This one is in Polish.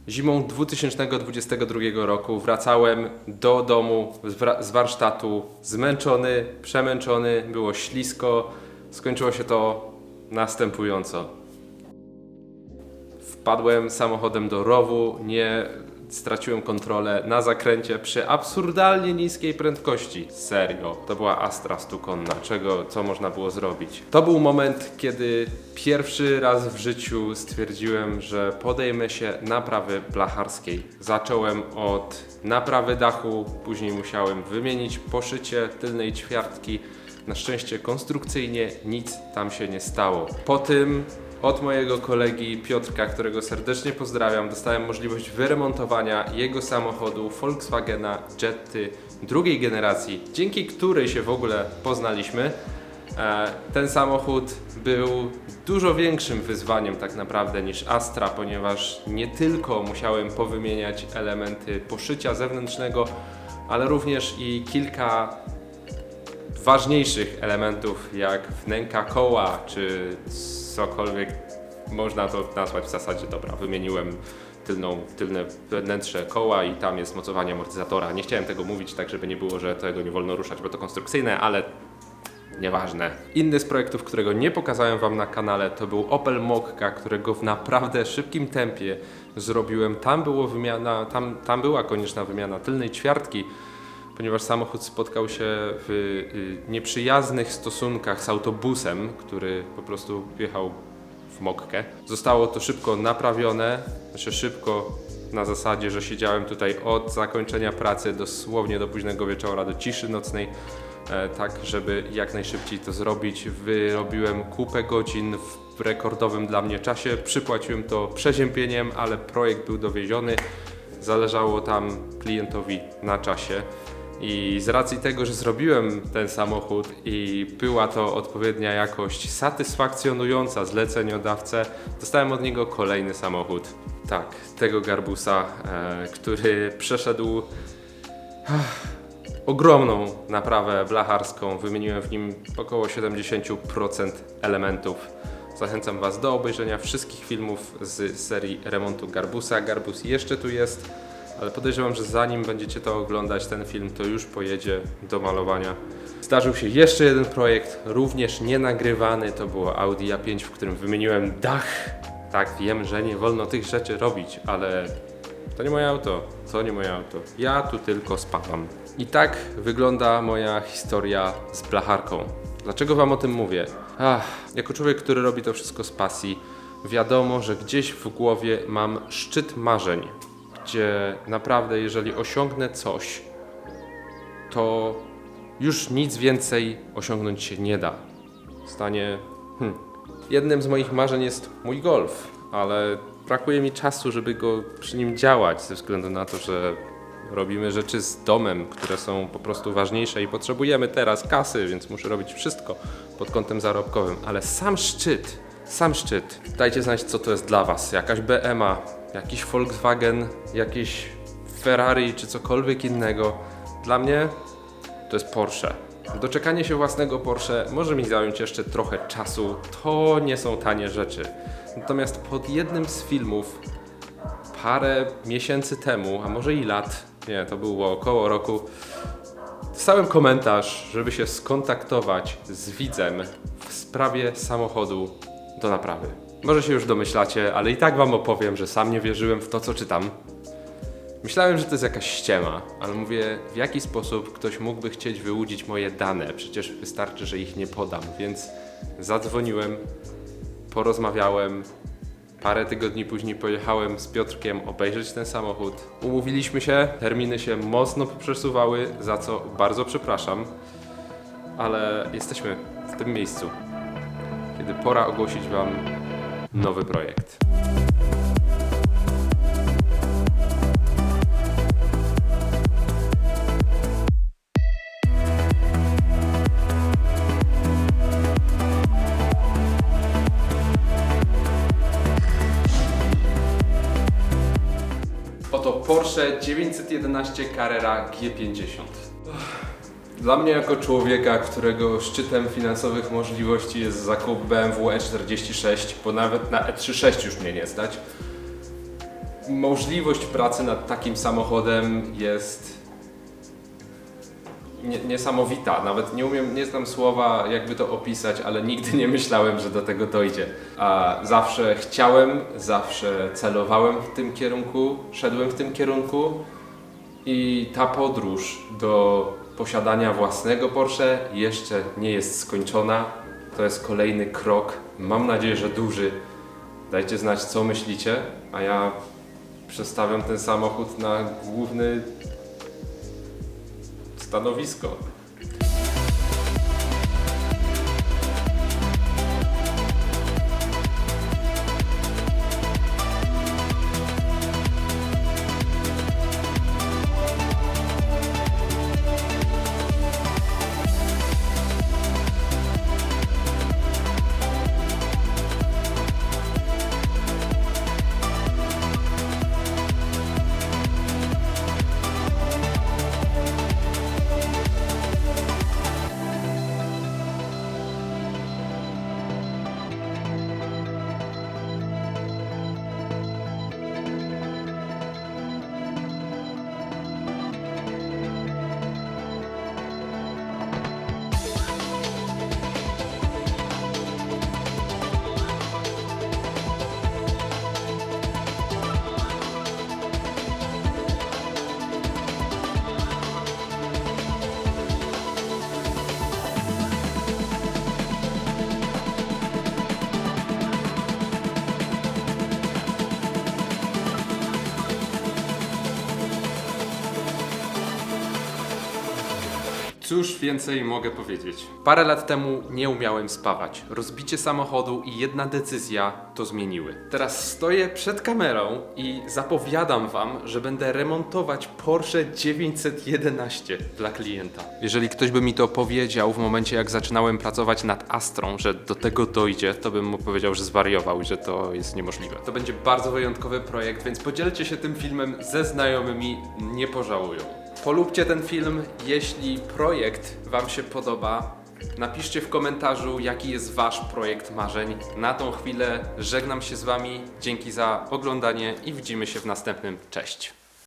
Zimą 2022 roku wracałem do domu z warsztatu zmęczony, przemęczony, było ślisko. Skończyło się to następująco. Wpadłem samochodem do rowu, straciłem kontrolę na zakręcie przy absurdalnie niskiej prędkości. Serio, to była Astra stukonna. Co można było zrobić? To był moment, kiedy pierwszy raz w życiu stwierdziłem, że podejmę się naprawy blacharskiej. Zacząłem od naprawy dachu, później musiałem wymienić poszycie tylnej ćwiartki. Na szczęście konstrukcyjnie nic tam się nie stało. Po tym od mojego kolegi Piotrka, którego serdecznie pozdrawiam, dostałem możliwość wyremontowania jego samochodu Volkswagena Jetty drugiej generacji, dzięki której się w ogóle poznaliśmy. Ten samochód był dużo większym wyzwaniem tak naprawdę niż Astra, ponieważ nie tylko musiałem powymieniać elementy poszycia zewnętrznego, ale również i kilka ważniejszych elementów jak wnęka koła czy cokolwiek można to nazwać w zasadzie. Dobra, wymieniłem tylne wnętrze koła i tam jest mocowanie amortyzatora. Nie chciałem tego mówić tak, żeby nie było, że tego nie wolno ruszać, bo to konstrukcyjne, ale nieważne. Inny z projektów, którego nie pokazałem wam na kanale, to był Opel Mokka, którego w naprawdę szybkim tempie zrobiłem. Tam była konieczna wymiana tylnej ćwiartki, ponieważ samochód spotkał się w nieprzyjaznych stosunkach z autobusem, który po prostu wjechał w Mokkę. Zostało to szybko naprawione, szybko na zasadzie, że siedziałem tutaj od zakończenia pracy dosłownie do późnego wieczora, do ciszy nocnej, tak żeby jak najszybciej to zrobić. Wyrobiłem kupę godzin w rekordowym dla mnie czasie, przypłaciłem to przeziębieniem, ale projekt był dowieziony, zależało tam klientowi na czasie. I z racji tego, że zrobiłem ten samochód i była to odpowiednia jakość satysfakcjonująca zleceniodawcę, dostałem od niego kolejny samochód. Tak, tego Garbusa, który przeszedł ogromną naprawę blacharską. Wymieniłem w nim około 70% elementów. Zachęcam Was do obejrzenia wszystkich filmów z serii remontu Garbusa. Garbus jeszcze tu jest, ale podejrzewam, że zanim będziecie to oglądać, ten film to już pojedzie do malowania. Zdarzył się jeszcze jeden projekt, również nienagrywany, to było Audi A5, w którym wymieniłem dach. Tak, wiem, że nie wolno tych rzeczy robić, ale to nie moje auto, Ja tu tylko spawam. I tak wygląda moja historia z blacharką. Dlaczego wam o tym mówię? Jako człowiek, który robi to wszystko z pasji, wiadomo, że gdzieś w głowie mam szczyt marzeń, gdzie naprawdę jeżeli osiągnę coś, to już nic więcej osiągnąć się nie da. Jednym z moich marzeń jest mój golf, ale brakuje mi czasu, żeby go przy nim działać, ze względu na to, że robimy rzeczy z domem, które są po prostu ważniejsze i potrzebujemy teraz kasy, więc muszę robić wszystko pod kątem zarobkowym, ale sam szczyt. Dajcie znać, co to jest dla Was. Jakaś BMA, jakiś Volkswagen, jakieś Ferrari czy cokolwiek innego. Dla mnie to jest Porsche. Doczekanie się własnego Porsche może mi zająć jeszcze trochę czasu. To nie są tanie rzeczy. Natomiast pod jednym z filmów parę miesięcy temu, a może i lat, nie, to było około roku, dostałem komentarz, żeby się skontaktować z widzem w sprawie samochodu do naprawy. Może się już domyślacie, ale i tak wam opowiem, że sam nie wierzyłem w to, co czytam. Myślałem, że to jest jakaś ściema, ale mówię, w jaki sposób ktoś mógłby chcieć wyłudzić moje dane? Przecież wystarczy, że ich nie podam, więc zadzwoniłem, porozmawiałem. Parę tygodni później pojechałem z Piotrkiem obejrzeć ten samochód. Umówiliśmy się, terminy się mocno przesuwały, za co bardzo przepraszam, ale jesteśmy w tym miejscu, kiedy pora ogłosić wam nowy projekt. Oto Porsche 911 Carrera G50. Dla mnie jako człowieka, którego szczytem finansowych możliwości jest zakup BMW E46, bo nawet na E36 już mnie nie stać, możliwość pracy nad takim samochodem jest niesamowita. Nawet nie znam słowa, jakby to opisać, ale nigdy nie myślałem, że do tego dojdzie. A zawsze chciałem, zawsze celowałem w tym kierunku, szedłem w tym kierunku i ta podróż do posiadania własnego Porsche jeszcze nie jest skończona. To jest kolejny krok, mam nadzieję, że duży. Dajcie znać, co myślicie, a ja przestawiam ten samochód na główny stanowisko. Cóż więcej mogę powiedzieć? Parę lat temu nie umiałem spawać. Rozbicie samochodu i jedna decyzja to zmieniły. Teraz stoję przed kamerą i zapowiadam wam, że będę remontować Porsche 911 dla klienta. Jeżeli ktoś by mi to powiedział w momencie, jak zaczynałem pracować nad Astrą, że do tego dojdzie, to bym mu powiedział, że zwariował i że to jest niemożliwe. To będzie bardzo wyjątkowy projekt, więc podzielcie się tym filmem ze znajomymi, nie pożałują. Polubcie ten film, jeśli projekt wam się podoba. Napiszcie w komentarzu, jaki jest wasz projekt marzeń. Na tą chwilę żegnam się z wami. Dzięki za oglądanie i widzimy się w następnym. Cześć!